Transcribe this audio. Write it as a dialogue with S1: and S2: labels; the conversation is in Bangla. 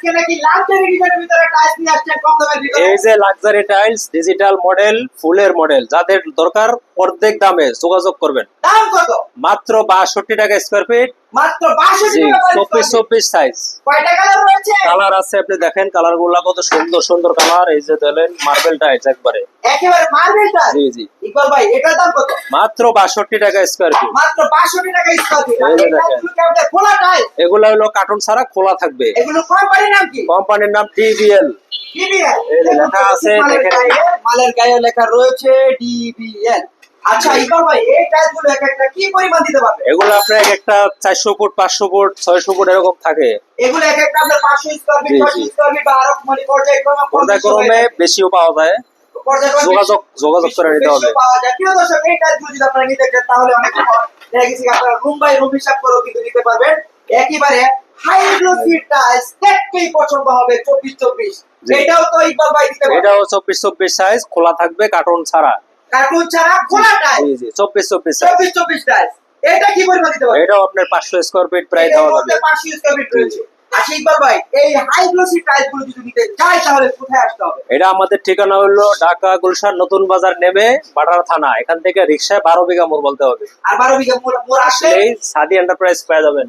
S1: আজকে নাকি লাক্সারি ডিজাইনের ভিতরে টাইলস নিয়ে আসছেন কম দামের ভিতরে।
S2: এই যে লাক্সারি টাইলস ডিজিটাল মডেল ফুলের মডেল যাদের দরকার অর্ধেক দামে যোগাযোগ করবেন।
S1: দাম কত?
S2: মাত্র 62 টাকা স্কয়ার ফিট।
S1: মাত্র 62 টাকা।
S2: 24 সাইজ।
S1: কয়টা কালার রয়েছে?
S2: কালার আছে, আপনি দেখেন কালার গুলা কত সুন্দর সুন্দর কালার। এই যে দেখেন মার্বেল টাইলস একবারে
S1: একেবারে মার্বেল টাইলস।
S2: জি জি।
S1: ইকবাল ভাই এটার দাম কত?
S2: মাত্র 62 টাকা স্কয়ার ফিট।
S1: মাত্র 62 টাকা স্কয়ার ফিট।
S2: এই যে
S1: এটা
S2: দেখেন।
S1: কি আপনাদের খোলা টাইলস?
S2: এগুলা হলো কার্টুন ছাড়া খোলা থাকবে।
S1: এগুলো কোম্পানির নাম কি?
S2: কোম্পানির নাম ডিবিএল।
S1: ডিবিএল।
S2: এই যে লেখা আছে দেখেন।
S1: মালের গায়ে লেখা রয়েছে ডিবিএল। আচ্ছা ইকবাল ভাই এই টাইলসগুলো এক একটা কি পরিমাণ দিতে পারবে?
S2: এগুলো আপনার এক একটা 400 ফুট 500 ফুট 600 ফুট এরকম থাকে।
S1: এগুলো এক একটা আপনার 500 স্কয়ার ফিট
S2: জি,
S1: 600
S2: জি।
S1: স্কয়ার ফিট বা আরো মানে
S2: পর্যায়ক্রমে বেশিও পাওয়া যায়। যোগাযোগ করে নিতে হবে।
S1: পাওয়া যায়। প্রিয় দর্শক এই টাইলসগুলো যদি আপনারা নিতে চান তাহলে অনেক দেখা গেছে আপনারা রুম বাই রুম হিসাব করেও কিন্তু নিতে পারবেন। একেবারে হাই গ্লোসি টাইলস দেখতেই পছন্দ হবে 24-24।
S2: জি।
S1: এটাও তো ইকবাল ভাই দিতে পারবে।
S2: এটাও 24 সাইজ, খোলা থাকবে কার্টুন ছাড়া।
S1: কার্টুন ছাড়া খোলা টাইলস
S2: জি জি 24 সাইজ।
S1: 24-24 টাইলস। এটা কি পরিমাণ দিতে পারবে?
S2: এটাও আপনার 500 স্কয়ার ফিট প্রায় দেওয়া যাবে।
S1: 500 স্কয়ার ফিট রয়েছে। আচ্ছা ইকবাল ভাই এই হাই গ্লোসি টাইলসগুলো যদি নিতে চাই তাহলে কোথায় আসতে হবে?
S2: এটা আমাদের ঠিকানা হলো ঢাকা গুলশান নতুন বাজার নেমে বাটার থানা। এখান থেকে রিকশায় 12 বিঘা মোড় বলতে হবে।
S1: আর 12 বিঘা মোড় আসলে
S2: এই সাদি এন্টারপ্রাইজ পেয়ে যাবেন।